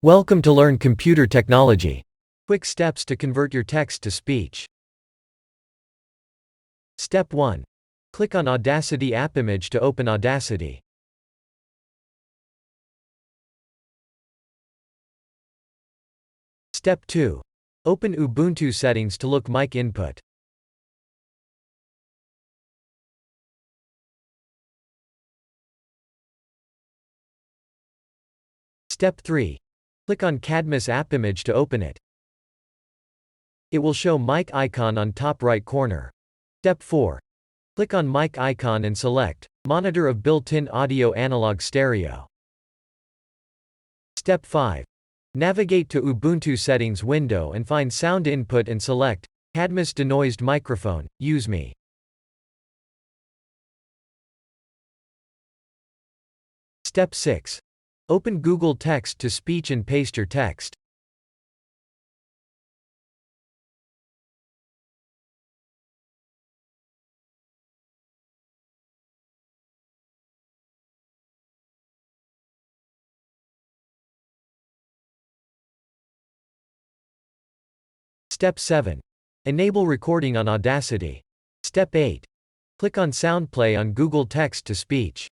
Welcome to Learn Computer Technology. Quick steps to convert your text to speech. Step 1. Click on Audacity app image to open Audacity. Step 2. Open Ubuntu settings to look mic input. Step 3. Click on Cadmus app image to open it. It will show mic icon on top right corner. Step 4. Click on mic icon and select Monitor of built-in audio analog stereo. Step 5. Navigate to Ubuntu settings window and find sound input and select Cadmus denoised microphone, use me. Step 6. Open Google Text to Speech and paste your text. Step 7. Enable recording on Audacity. Step 8. Click on SoundPlay on Google Text to Speech.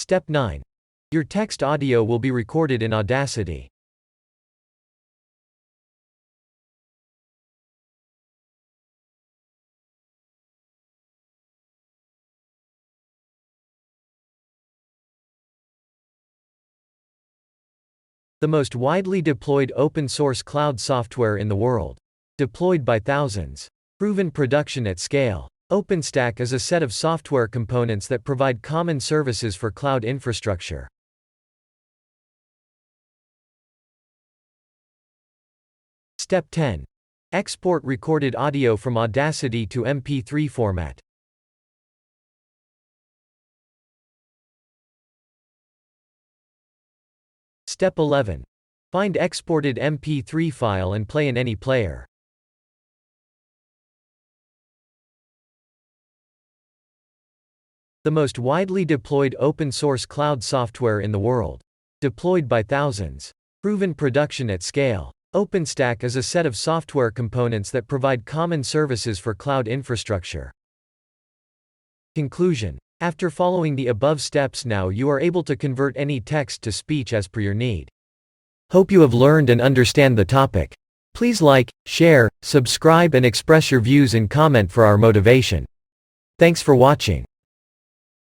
Step 9. Your text audio will be recorded in Audacity. The most widely deployed open-source cloud software in the world. Deployed by thousands. Proven production at scale. OpenStack is a set of software components that provide common services for cloud infrastructure. Step 10. Export recorded audio from Audacity to MP3 format. Step 11. Find exported MP3 file and play in any player. The most widely deployed open-source cloud software in the world. Deployed by thousands. Proven production at scale. OpenStack is a set of software components that provide common services for cloud infrastructure. Conclusion. After following the above steps, now you are able to convert any text to speech as per your need. Hope you have learned and understand the topic. Please like, share, subscribe and express your views and comment for our motivation. Thanks for watching.